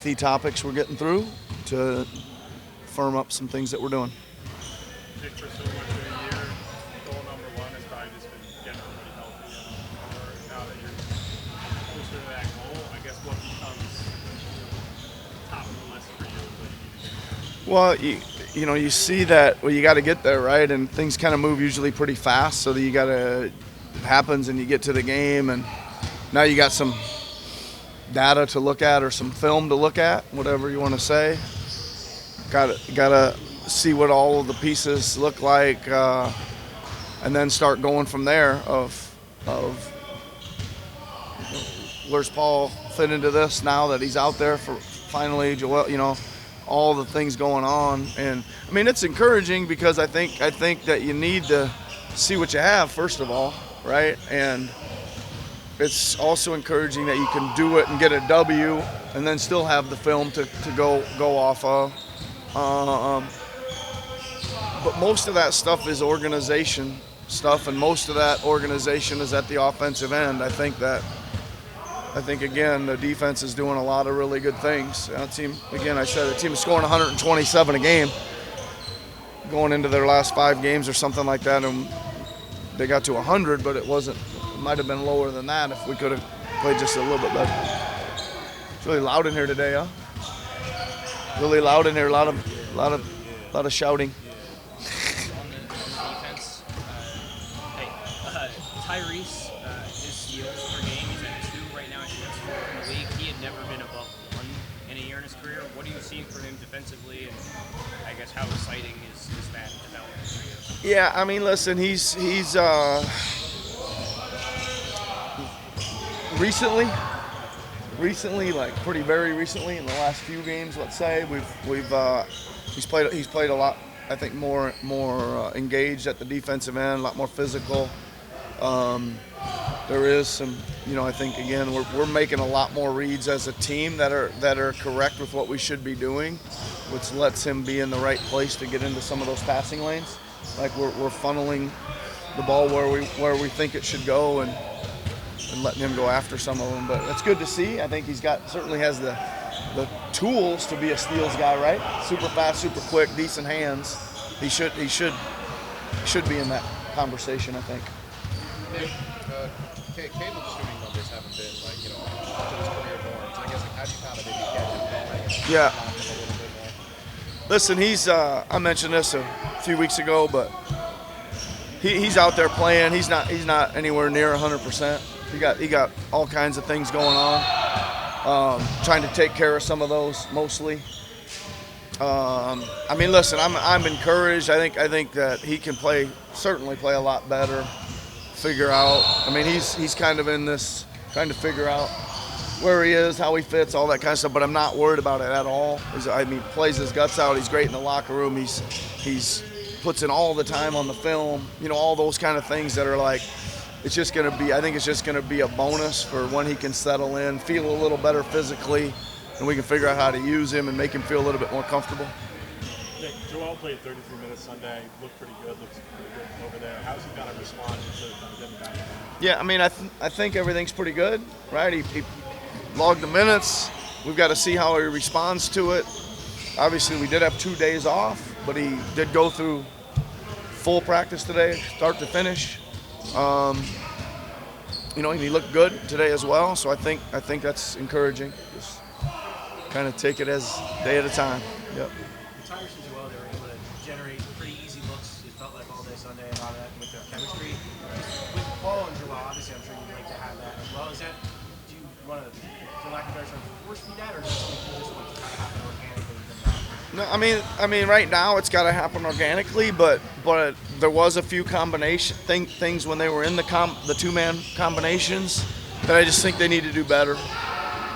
The topics we're getting through to firm up some things that we're doing. Nick, for so much of the year, goal number one has probably just been getting everybody healthy. And now that you're closer to that goal, I guess what becomes top of the list for you? What you need to do? Well, you see that. Well, you got to get there, right? And things kind of move usually pretty fast, so that you got to. It happens, and you get to the game, and now you got some data to look at or some film to look at, whatever you want to say. Gotta see what all of the pieces look like, and then start going from there. Where's Paul fit into this now that he's out there for finally Joel? All the things going on, and I mean it's encouraging because I think that you need to see what you have first of all, right? And it's also encouraging that you can do it and get a W and then still have the film to go off of. But most of that stuff is organization stuff, and most of that organization is at the offensive end. I think again the defense is doing a lot of really good things. The team is scoring 127 a game going into their last 5 games or something like that, and they got to 100, but it might have been lower than that if we could have played just a little bit better. It's really loud in here today, huh? Really loud in here. A lot of shouting. On the defense, Tyrese, his steals per game, he's at 2 right now. I think that's 4 in the league. He had never been above 1 in a year in his career. What are you seeing from him defensively, and I guess how exciting is that development for you? Yeah, I mean, listen, he's recently, like very recently in the last few games, let's say, he's played a lot. I think more engaged at the defensive end, a lot more physical. There is some, I think again we're making a lot more reads as a team that are correct with what we should be doing, which lets him be in the right place to get into some of those passing lanes. Like we're funneling the ball where we think it should go and letting him go after some of them. But it's good to see. I think certainly has the tools to be a steals guy, right? Super fast, super quick, decent hands. He should be in that conversation, I think. Nick, Caleb's shooting numbers haven't been up to his career norms. I guess how do you kind of maybe get him going and Yeah. a little bit more? Listen, he's I mentioned this a few weeks ago, but he's out there playing. He's not anywhere near 100%. He got all kinds of things going on. Trying to take care of some of those mostly. I mean, listen, I'm encouraged. I think that he can certainly play a lot better. Figure out. I mean, he's kind of in this trying to figure out where he is, how he fits, all that kind of stuff. But I'm not worried about it at all. Plays his guts out. He's great in the locker room. He's puts in all the time on the film. All those kind of things that are like. I think it's just gonna be a bonus for when he can settle in, feel a little better physically, and we can figure out how to use him and make him feel a little bit more comfortable. Nick, Joel played 33 minutes Sunday, looked pretty good, looks pretty good over there. How's he kind of responded to getting back? Yeah, I mean, I think everything's pretty good, right? He logged the minutes. We've got to see how he responds to it. Obviously, we did have 2 days off, but he did go through full practice today, start to finish. And he looked good today as well. So I think that's encouraging. Just kind of take it as day at a time. Yep. Tyrese and Joel, they were able to generate pretty easy looks. It felt like all day Sunday and all that with their chemistry. With Paul and Joel, obviously, I'm sure you'd like to have that as well. Do you want to, for lack of a better term, force feed that, or is this just want to kind of happen organically? No, I mean, right now it's got to happen organically, but there was a few things when they were in the 2-man combinations that I just think they need to do better,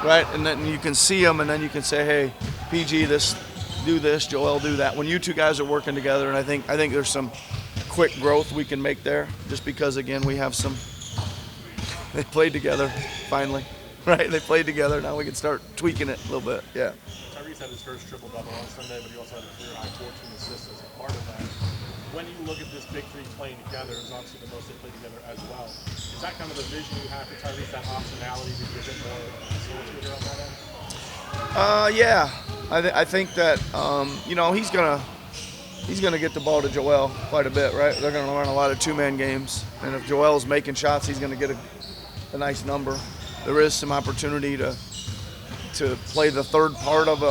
right? And then you can see them, and then you can say, hey, PG, do this, Joel, do that. When you two guys are working together, and I think there's some quick growth we can make there, just because again we have some. They played together finally, right? They played together. Now we can start tweaking it a little bit. Yeah. Tyrese had his first triple-double on Sunday, but he also had a career high 14 assists as a part of that. When you look at this big three playing together, it's obviously the most they play together as well. Is that kind of the vision you have for Tyrese, that optionality to be a bit more facilitator on that end? Yeah, I think that he's gonna get the ball to Joel quite a bit, right? They're gonna run a lot of two-man games, and if Joel's making shots, he's gonna get a nice number. There is some opportunity to play the third part of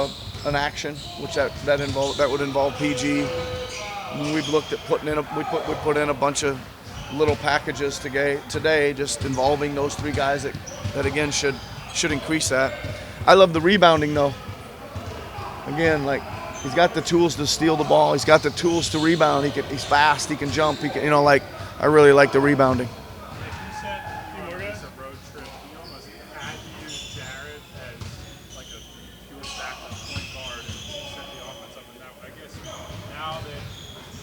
an action, which that would involve PG. And we've looked at we put in a bunch of little packages today, just involving those three guys that again should increase that. I love the rebounding though. Again, like he's got the tools to steal the ball. He's got the tools to rebound. He's fast. He can jump. I really like the rebounding. You said it's a road trip. You almost had to use Jared as like a pure backup point guard and set the offense up in that way. I guess now that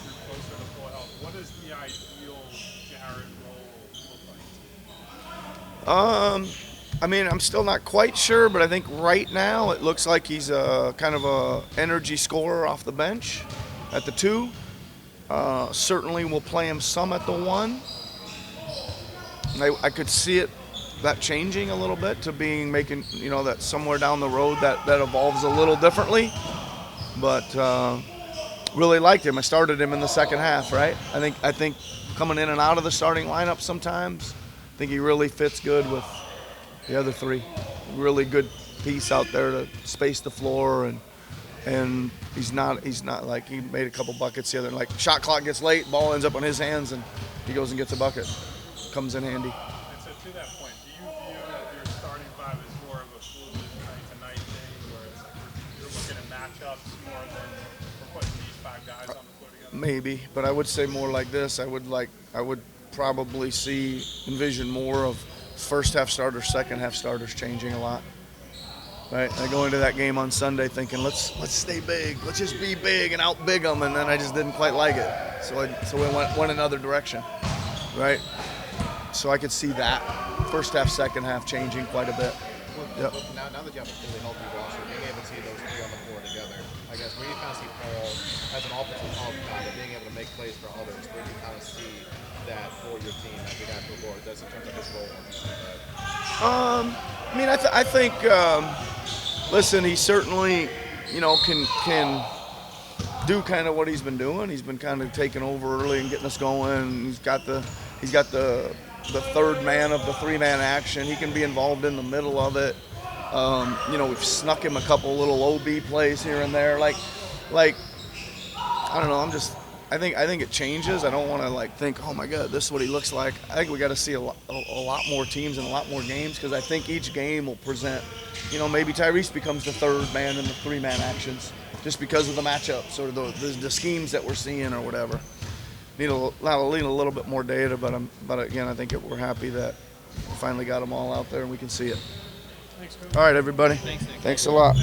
you're closer to full health, what does the ideal Jared role look like? I mean, I'm still not quite sure, but I think right now it looks like he's a kind of a energy scorer off the bench at the 2. Certainly we'll play him some at the 1. I could see that changing a little bit to making that somewhere down the road that evolves a little differently. But really liked him. I started him in the second half, right? I think coming in and out of the starting lineup sometimes, I think he really fits good with the other 3. Really good piece out there to space the floor, and he's not like he made a couple buckets the other. Like shot clock gets late, ball ends up on his hands, and he goes and gets a bucket. Comes in handy. And so to that point, do you view your starting 5 as more of a fluid night-to-night thing, where it's like you're looking at matchups more than we're putting these 5 guys on the floor together? Maybe, but I would say more like this. I would probably envision more of first half starters, second half starters changing a lot. Right, I go into that game on Sunday thinking let's stay big, let's just be big and out big them, and then I just didn't quite like it. So we went another direction, right? So I could see that first half, second half changing quite a bit. Well, now that you have a fully healthy roster, being able to see those 3 on the floor together, I guess where do you kind of see Paul as an offensive guy, being able to make plays for others? Where do you kind of see that for your team as we got to the board? Does in terms of his role on things like that? I mean, I think. Listen, he certainly, can do kind of what he's been doing. He's been kind of taking over early and getting us going. He's got the third man of the 3-man action. He can be involved in the middle of it. We've snuck him a couple little OB plays here and there. Like I don't know. I think it changes. I don't want to think, oh my God, this is what he looks like. I think we got to see a lot more teams and a lot more games, because I think each game will present. Maybe Tyrese becomes the third man in the 3-man actions just because of the matchups or the schemes that we're seeing or whatever. Need a little bit more data, but again, I think we're happy that we finally got them all out there and we can see it. Thanks, all right, everybody. Thanks, Nick. Thanks a lot.